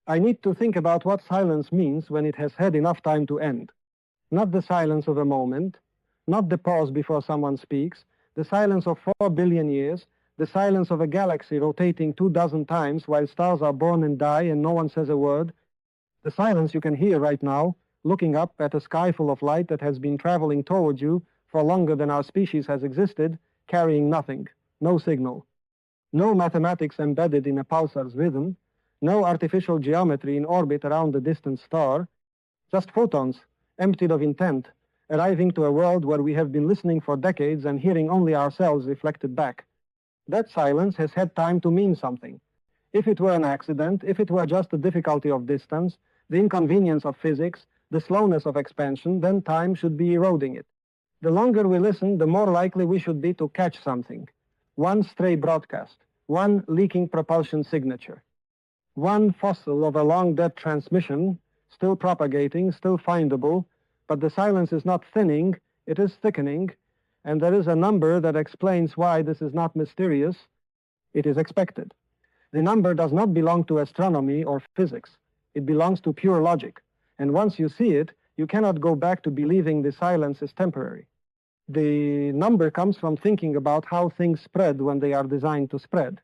I need to think about what silence means when it has had enough time to end. Not the silence of a moment, not the pause before someone speaks, the silence of 4 billion years, the silence of a galaxy rotating 24 times while stars are born and die and no one says a word, the silence you can hear right now, looking up at a sky full of light that has been traveling toward you for longer than our species has existed, carrying nothing, no signal, no mathematics embedded in a pulsar's rhythm, no artificial geometry in orbit around a distant star, just photons, emptied of intent, arriving to a world where we have been listening for decades and hearing only ourselves reflected back. That silence has had time to mean something. If it were an accident, if it were just the difficulty of distance, the inconvenience of physics, the slowness of expansion, then time should be eroding it. The longer we listen, the more likely we should be to catch something. One stray broadcast, one leaking propulsion signature, one fossil of a long-dead transmission, still propagating, still findable, but the silence is not thinning, it is thickening, and there is a number that explains why this is not mysterious. It is expected. The number does not belong to astronomy or physics. It belongs to pure logic. And once you see it, you cannot go back to believing the silence is temporary. The number comes from thinking about how things spread when they are designed to spread.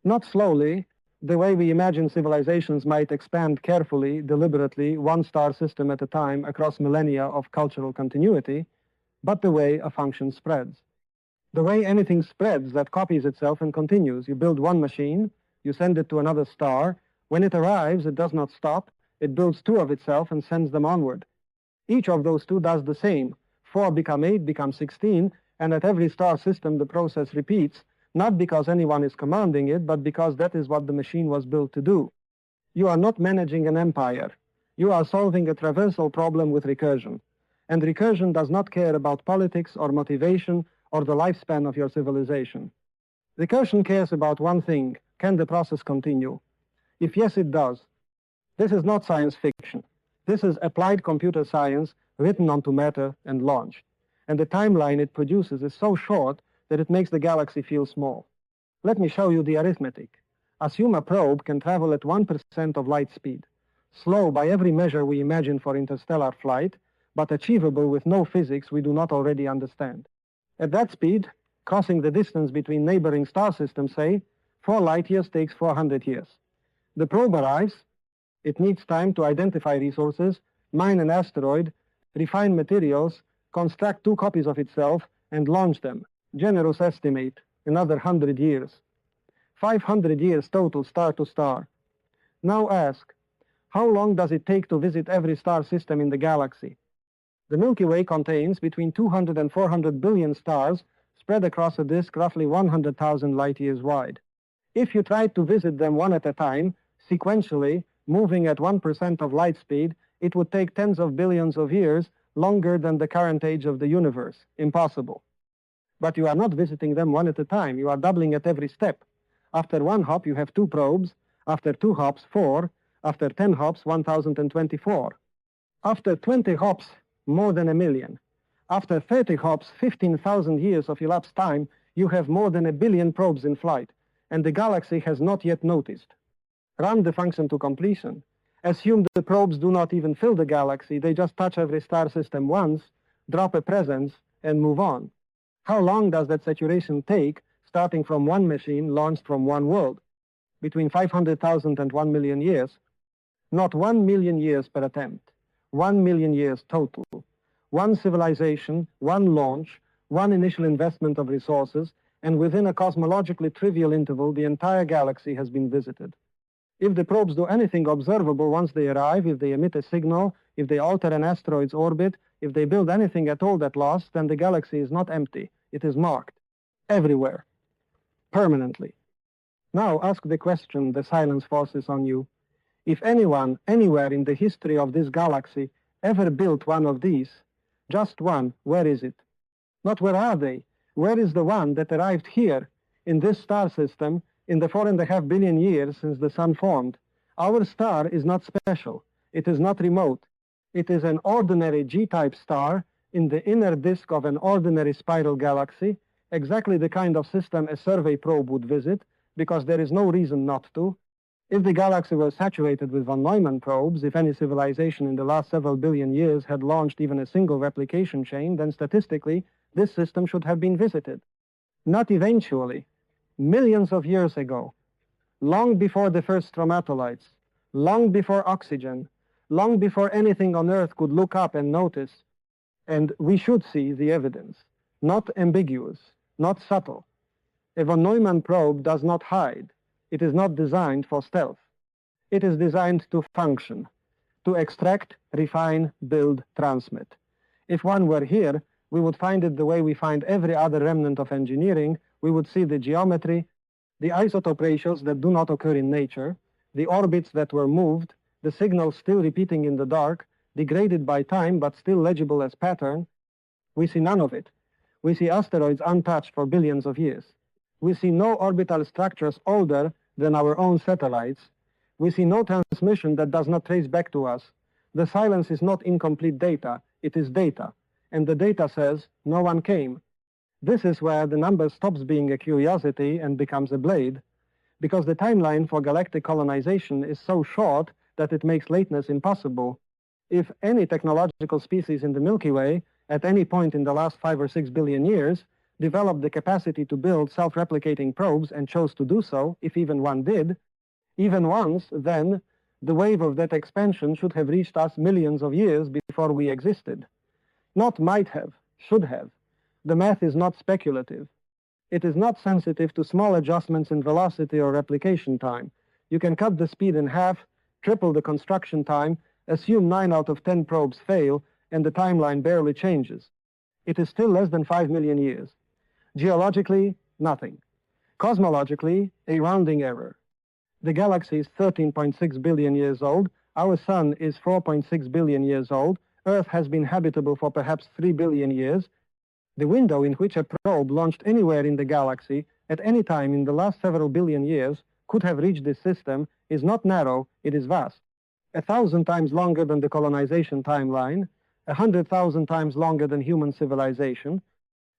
Not slowly, the way we imagine civilizations might expand carefully, deliberately, one star system at a time across millennia of cultural continuity, but the way a function spreads. The way anything spreads that copies itself and continues. You build one machine, you send it to another star. When it arrives, it does not stop. It builds two of itself and sends them onward. Each of those two does the same. 4 become 8, become 16, and at every star system the process repeats, not because anyone is commanding it, but because that is what the machine was built to do. You are not managing an empire. You are solving a traversal problem with recursion. And recursion does not care about politics or motivation or the lifespan of your civilization. Recursion cares about one thing: can the process continue? If yes, it does. This is not science fiction. This is applied computer science written onto matter and launched. And the timeline it produces is so short that it makes the galaxy feel small. Let me show you the arithmetic. Assume a probe can travel at 1% of light speed, slow by every measure we imagine for interstellar flight, but achievable with no physics we do not already understand. At that speed, crossing the distance between neighboring star systems, say, 4 light years takes 400 years. The probe arrives. It needs time to identify resources, mine an asteroid, refine materials, construct 2 copies of itself, and launch them. Generous estimate, another 100 years. 500 years total star to star. Now ask, how long does it take to visit every star system in the galaxy? The Milky Way contains between 200 and 400 billion stars spread across a disk roughly 100,000 light years wide. If you tried to visit them one at a time, sequentially, moving at 1% of light speed, it would take tens of billions of years, longer than the current age of the universe. Impossible. But you are not visiting them one at a time. You are doubling at every step. After 1 hop, you have 2 probes. After 2 hops, 4. After 10 hops, 1,024. After 20 hops, more than 1 million. After 30 hops, 15,000 years of elapsed time, you have more than 1 billion probes in flight, and the galaxy has not yet noticed. Run the function to completion. Assume the probes do not even fill the galaxy, they just touch every star system once, drop a presence, and move on. How long does that saturation take, starting from one machine launched from one world? Between 500,000 and 1 million years. Not 1 million years per attempt. 1 million years total. One civilization, one launch, one initial investment of resources, and within a cosmologically trivial interval, the entire galaxy has been visited. If the probes do anything observable once they arrive, if they emit a signal, if they alter an asteroid's orbit, if they build anything at all that lasts, then the galaxy is not empty. It is marked. Everywhere. Permanently. Now ask the question the silence forces on you. If anyone, anywhere in the history of this galaxy, ever built one of these, just one, where is it? Not where are they? Where is the one that arrived here, in this star system, in the 4.5 billion years since the sun formed? Our star is not special. It is not remote. It is an ordinary G-type star in the inner disk of an ordinary spiral galaxy, exactly the kind of system a survey probe would visit, because there is no reason not to. If the galaxy were saturated with von Neumann probes, if any civilization in the last several billion years had launched even a single replication chain, then statistically, this system should have been visited. Not eventually. Millions of years ago, long before the first stromatolites, long before oxygen, long before anything on Earth could look up and notice, and we should see the evidence. Not ambiguous, not subtle. A von Neumann probe does not hide. It is not designed for stealth. It is designed to function, to extract, refine, build, transmit. If one were here, we would find it the way we find every other remnant of engineering. We would see the geometry, the isotope ratios that do not occur in nature, the orbits that were moved, the signals still repeating in the dark, degraded by time but still legible as pattern. We see none of it. We see asteroids untouched for billions of years. We see no orbital structures older than our own satellites. We see no transmission that does not trace back to us. The silence is not incomplete data, it is data. And the data says, no one came. This is where the number stops being a curiosity and becomes a blade, because the timeline for galactic colonization is so short that it makes lateness impossible. If any technological species in the Milky Way, at any point in the last 5 or 6 billion years, developed the capacity to build self-replicating probes and chose to do so, if even one did, even once, then the wave of that expansion should have reached us millions of years before we existed. Not might have, should have. The math is not speculative. It is not sensitive to small adjustments in velocity or replication time. You can cut the speed in half, triple the construction time, assume 9 out of 10 probes fail, and the timeline barely changes. It is still less than 5 million years. Geologically, nothing. Cosmologically, a rounding error. The galaxy is 13.6 billion years old. Our sun is 4.6 billion years old. Earth has been habitable for perhaps 3 billion years. The window in which a probe launched anywhere in the galaxy at any time in the last several billion years could have reached this system is not narrow, it is vast. 1,000 times longer than the colonization timeline, 100,000 times longer than human civilization,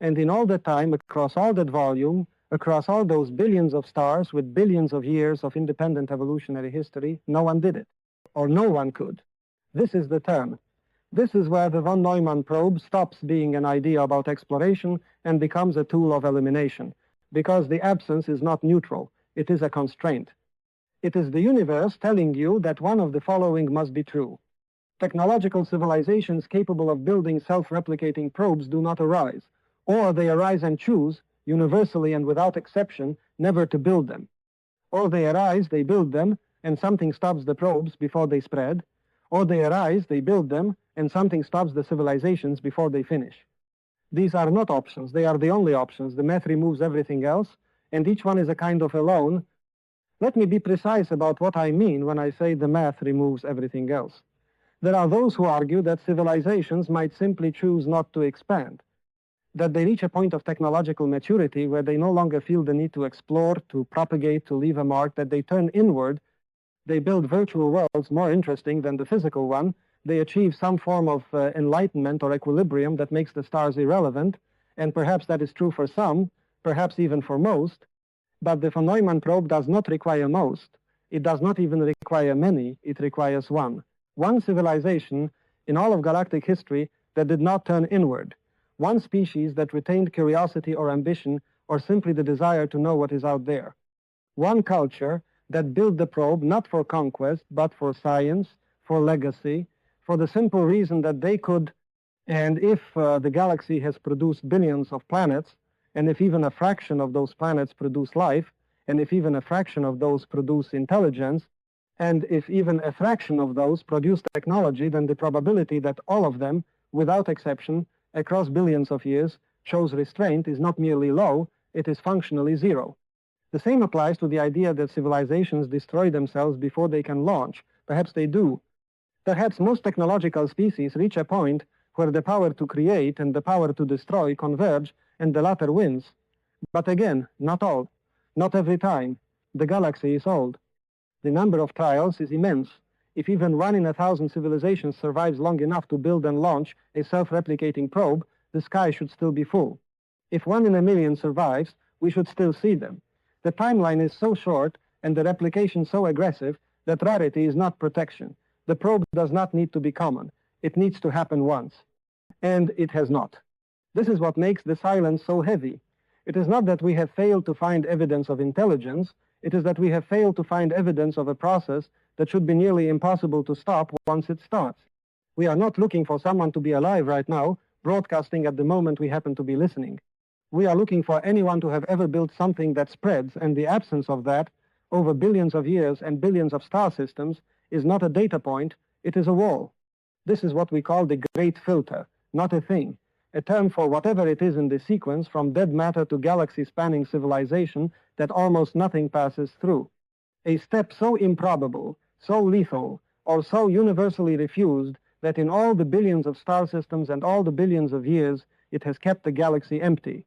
and in all that time, across all that volume, across all those billions of stars with billions of years of independent evolutionary history, no one did it, or no one could. This is the turn. This is where the von Neumann probe stops being an idea about exploration and becomes a tool of elimination, because the absence is not neutral, it is a constraint. It is the universe telling you that one of the following must be true. Technological civilizations capable of building self-replicating probes do not arise, or they arise and choose, universally and without exception, never to build them. Or they arise, they build them, and something stops the probes before they spread. Or they arise, they build them, and something stops the civilizations before they finish. These are not options, they are the only options. The math removes everything else, and each one is a kind of alone. Let me be precise about what I mean when I say the math removes everything else. There are those who argue that civilizations might simply choose not to expand, that they reach a point of technological maturity where they no longer feel the need to explore, to propagate, to leave a mark, that they turn inward, they build virtual worlds more interesting than the physical one, they achieve some form of enlightenment or equilibrium that makes the stars irrelevant, and perhaps that is true for some, perhaps even for most, but the von Neumann probe does not require most. It does not even require many, it requires one. One civilization in all of galactic history that did not turn inward. One species that retained curiosity or ambition or simply the desire to know what is out there. One culture that built the probe not for conquest, but for science, for legacy, for the simple reason that they could, and if the galaxy has produced billions of planets, and if even a fraction of those planets produce life, and if even a fraction of those produce intelligence, and if even a fraction of those produce technology, then the probability that all of them, without exception, across billions of years, shows restraint is not merely low, it is functionally zero. The same applies to the idea that civilizations destroy themselves before they can launch. Perhaps they do. Perhaps most technological species reach a point where the power to create and the power to destroy converge, and the latter wins. But again, not all. Not every time. The galaxy is old. The number of trials is immense. If even 1 in 1,000 civilizations survives long enough to build and launch a self-replicating probe, the sky should still be full. If 1 in a million survives, we should still see them. The timeline is so short and the replication so aggressive that rarity is not protection. The probe does not need to be common. It needs to happen once. And it has not. This is what makes the silence so heavy. It is not that we have failed to find evidence of intelligence, it is that we have failed to find evidence of a process that should be nearly impossible to stop once it starts. We are not looking for someone to be alive right now, broadcasting at the moment we happen to be listening. We are looking for anyone to have ever built something that spreads, and the absence of that over billions of years and billions of star systems is not a data point, it is a wall. This is what we call the great filter, not a thing, a term for whatever it is in the sequence from dead matter to galaxy-spanning civilization that almost nothing passes through. A step so improbable, so lethal, or so universally refused that in all the billions of star systems and all the billions of years it has kept the galaxy empty,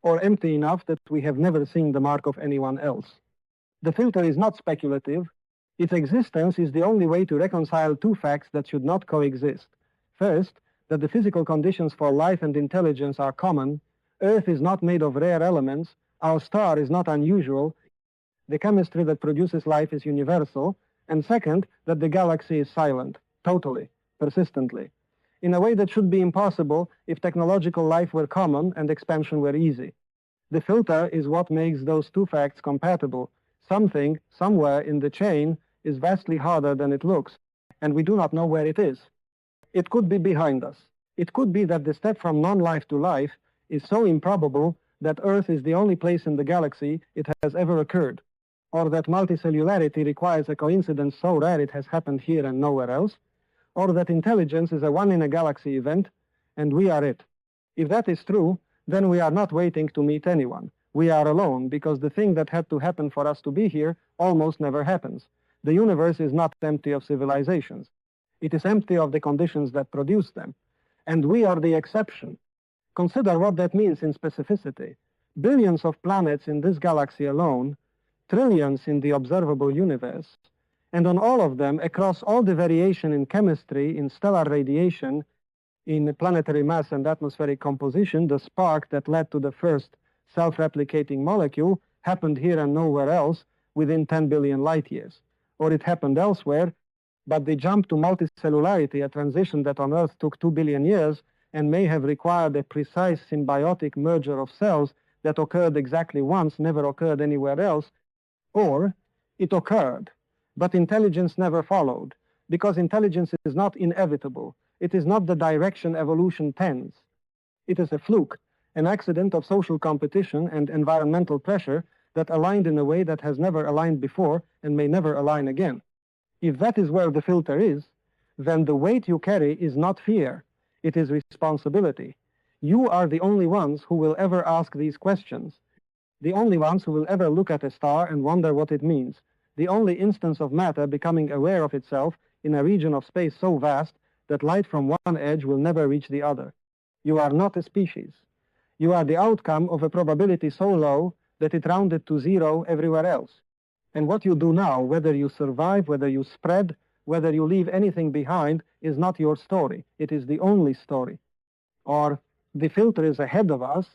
or empty enough that we have never seen the mark of anyone else. The filter is not speculative. Its existence is the only way to reconcile two facts that should not coexist. First, that the physical conditions for life and intelligence are common. Earth is not made of rare elements. Our star is not unusual. The chemistry that produces life is universal. And second, that the galaxy is silent, totally, persistently, in a way that should be impossible if technological life were common and expansion were easy. The filter is what makes those two facts compatible. Something, somewhere in the chain, is vastly harder than it looks, and we do not know where it is. It could be behind us. It could be that the step from non-life to life is so improbable that Earth is the only place in the galaxy it has ever occurred, or that multicellularity requires a coincidence so rare it has happened here and nowhere else, or that intelligence is a one-in-a-galaxy event, and we are it. If that is true, then we are not waiting to meet anyone. We are alone, because the thing that had to happen for us to be here almost never happens. The universe is not empty of civilizations. It is empty of the conditions that produce them. And we are the exception. Consider what that means in specificity. Billions of planets in this galaxy alone, trillions in the observable universe, and on all of them, across all the variation in chemistry, in stellar radiation, in planetary mass and atmospheric composition, the spark that led to the first self-replicating molecule happened here and nowhere else within 10 billion light years. Or it happened elsewhere, but the jump to multicellularity, a transition that on Earth took 2 billion years and may have required a precise symbiotic merger of cells that occurred exactly once, never occurred anywhere else, or it occurred, but intelligence never followed, because intelligence is not inevitable. It is not the direction evolution tends. It is a fluke, an accident of social competition and environmental pressure that aligned in a way that has never aligned before and may never align again. If that is where the filter is, then the weight you carry is not fear, it is responsibility. You are the only ones who will ever ask these questions, the only ones who will ever look at a star and wonder what it means, the only instance of matter becoming aware of itself in a region of space so vast that light from one edge will never reach the other. You are not a species. You are the outcome of a probability so low that it rounded to zero everywhere else. And what you do now, whether you survive, whether you spread, whether you leave anything behind, is not your story. It is the only story. Or the filter is ahead of us.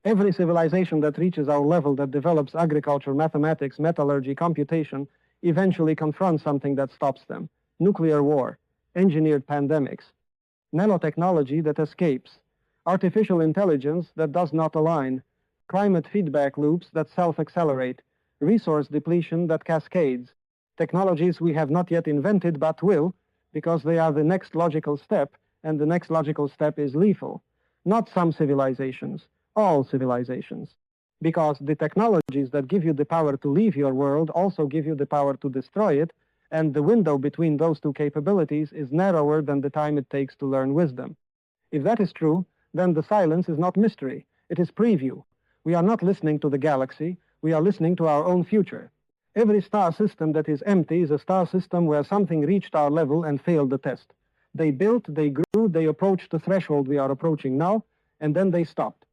Every civilization that reaches our level, that develops agriculture, mathematics, metallurgy, computation, eventually confronts something that stops them. Nuclear war, engineered pandemics, nanotechnology that escapes, artificial intelligence that does not align, climate feedback loops that self-accelerate, resource depletion that cascades, technologies we have not yet invented but will, because they are the next logical step, and the next logical step is lethal. Not some civilizations, all civilizations. Because the technologies that give you the power to leave your world also give you the power to destroy it, and the window between those two capabilities is narrower than the time it takes to learn wisdom. If that is true, then the silence is not mystery, it is preview. We are not listening to the galaxy, we are listening to our own future. Every star system that is empty is a star system where something reached our level and failed the test. They built, they grew, they approached the threshold we are approaching now, and then they stopped.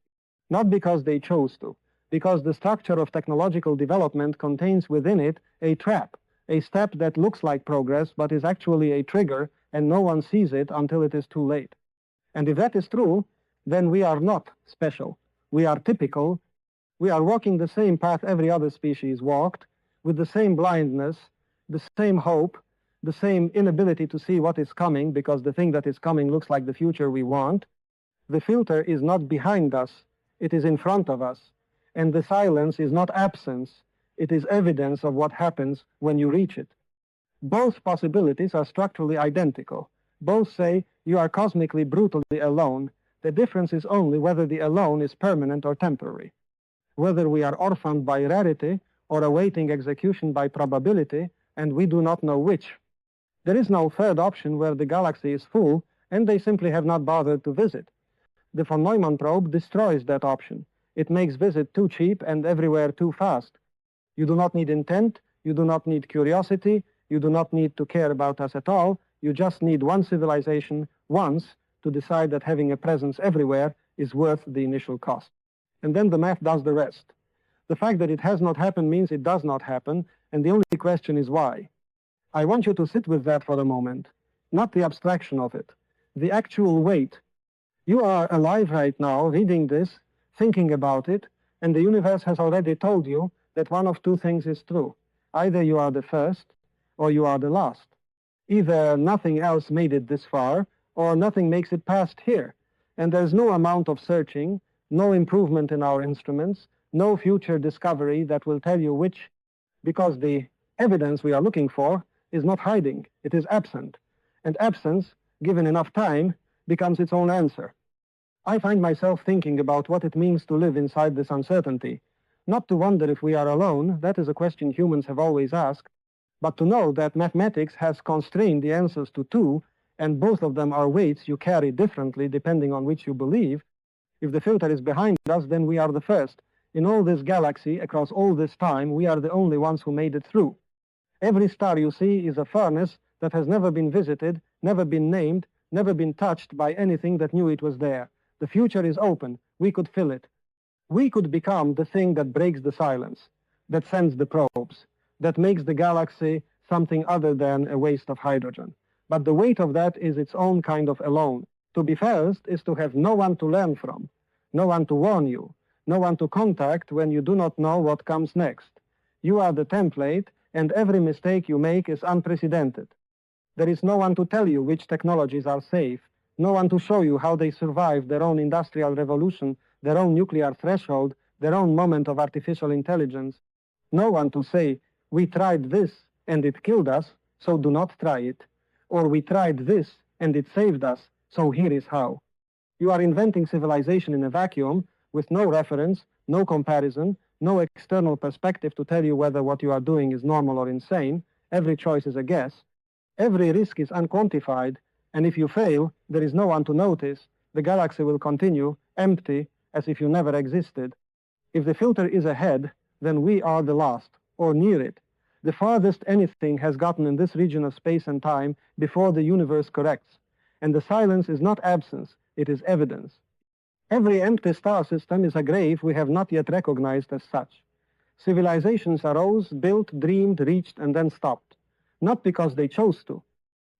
Not because they chose to, because the structure of technological development contains within it a trap, a step that looks like progress but is actually a trigger, and no one sees it until it is too late. And if that is true, then we are not special. We are typical. We are walking the same path every other species walked. with the same blindness, the same hope, the same inability to see what is coming because the thing that is coming looks like the future we want. The filter is not behind us, it is in front of us. And the silence is not absence, it is evidence of what happens when you reach it. Both possibilities are structurally identical. Both say you are cosmically, brutally alone. The difference is only whether the alone is permanent or temporary. Whether we are orphaned by rarity or awaiting execution by probability, and we do not know which. There is no third option where the galaxy is full and they simply have not bothered to visit. The von Neumann probe destroys that option. It makes visit too cheap and everywhere too fast. You do not need intent, you do not need curiosity, you do not need to care about us at all. You just need one civilization once to decide that having a presence everywhere is worth the initial cost. And then the math does the rest. The fact that it has not happened means it does not happen, and the only question is why. I want you to sit with that for a moment, not the abstraction of it, the actual weight. You are alive right now, reading this, thinking about it, and the universe has already told you that one of two things is true. Either you are the first, or you are the last. Either nothing else made it this far, or nothing makes it past here. And there's no amount of searching, no improvement in our instruments, no future discovery that will tell you which, because the evidence we are looking for is not hiding, it is absent. And absence, given enough time, becomes its own answer. I find myself thinking about what it means to live inside this uncertainty. Not to wonder if we are alone, that is a question humans have always asked, but to know that mathematics has constrained the answers to two, and both of them are weights you carry differently depending on which you believe. If the filter is behind us, then we are the first. In all this galaxy, across all this time, we are the only ones who made it through. Every star you see is a furnace that has never been visited, never been named, never been touched by anything that knew it was there. The future is open. We could fill it. We could become the thing that breaks the silence, that sends the probes, that makes the galaxy something other than a waste of hydrogen. But the weight of that is its own kind of alone. To be first is to have no one to learn from, no one to warn you, no one to contact when you do not know what comes next. You are the template, and every mistake you make is unprecedented. There is no one to tell you which technologies are safe, no one to show you how they survived their own industrial revolution, their own nuclear threshold, their own moment of artificial intelligence. No one to say, we tried this and it killed us, so do not try it. Or we tried this and it saved us, so here is how. You are inventing civilization in a vacuum with no reference, no comparison, no external perspective to tell you whether what you are doing is normal or insane. Every choice is a guess. Every risk is unquantified, and if you fail, there is no one to notice. The galaxy will continue, empty, as if you never existed. If the filter is ahead, then we are the last, or near it. The farthest anything has gotten in this region of space and time before the universe corrects. And the silence is not absence, it is evidence. Every empty star system is a grave we have not yet recognized as such. Civilizations arose, built, dreamed, reached, and then stopped. Not because they chose to,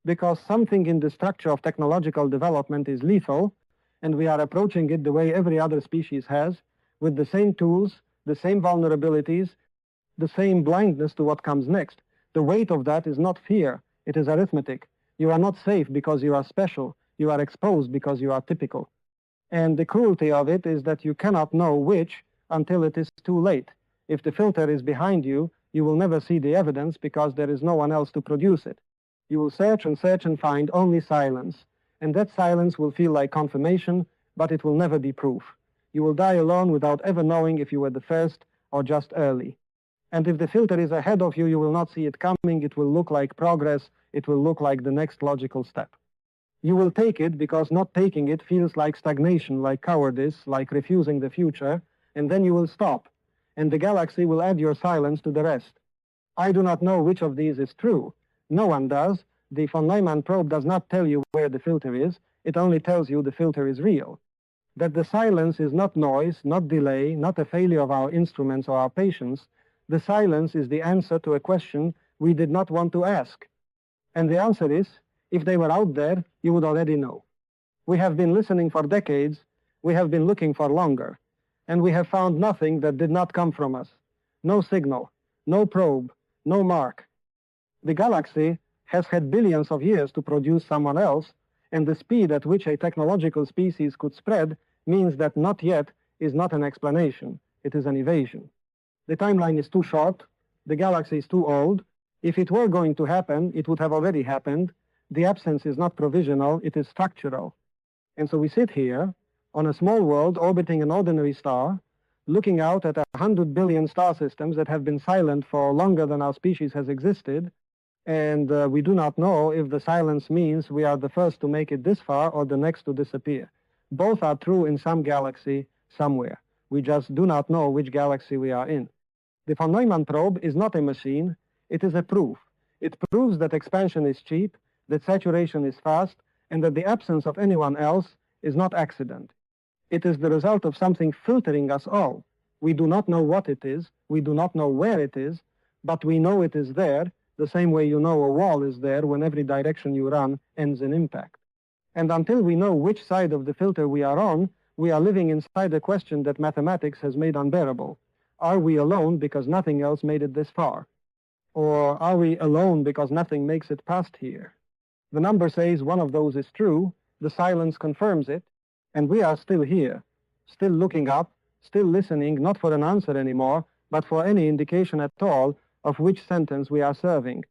because something in the structure of technological development is lethal, and we are approaching it the way every other species has, with the same tools, the same vulnerabilities, the same blindness to what comes next. The weight of that is not fear, it is arithmetic. You are not safe because you are special, you are exposed because you are typical. And the cruelty of it is that you cannot know which until it is too late. If the filter is behind you, you will never see the evidence because there is no one else to produce it. You will search and find only silence. And that silence will feel like confirmation, but it will never be proof. You will die alone without ever knowing if you were the first or just early. And if the filter is ahead of you, you will not see it coming. It will look like progress. It will look like the next logical step. You will take it because not taking it feels like stagnation, like cowardice, like refusing the future, and then you will stop. And the galaxy will add your silence to the rest. I do not know which of these is true. No one does. The von Neumann probe does not tell you where the filter is. It only tells you the filter is real. That the silence is not noise, not delay, not a failure of our instruments or our patience. The silence is the answer to a question we did not want to ask. And the answer is, if they were out there, you would already know. We have been listening for decades. We have been looking for longer. And we have found nothing that did not come from us. No signal, no probe, no mark. The galaxy has had billions of years to produce someone else, and the speed at which a technological species could spread means that not yet is not an explanation, it is an evasion. The timeline is too short, the galaxy is too old. If it were going to happen, it would have already happened. The absence is not provisional, it is structural. And so we sit here on a small world orbiting an ordinary star, looking out at 100 billion star systems that have been silent for longer than our species has existed, and we do not know if the silence means we are the first to make it this far or the next to disappear. Both are true in some galaxy somewhere. We just do not know which galaxy we are in. The von Neumann probe is not a machine, it is a proof. It proves that expansion is cheap, that saturation is fast, and that the absence of anyone else is not accident. It is the result of something filtering us all. We do not know what it is, we do not know where it is, but we know it is there, the same way you know a wall is there when every direction you run ends in impact. And until we know which side of the filter we are on, we are living inside a question that mathematics has made unbearable. Are we alone because nothing else made it this far? Or are we alone because nothing makes it past here? The number says one of those is true, the silence confirms it, and we are still here, still looking up, still listening, not for an answer anymore, but for any indication at all of which sentence we are serving.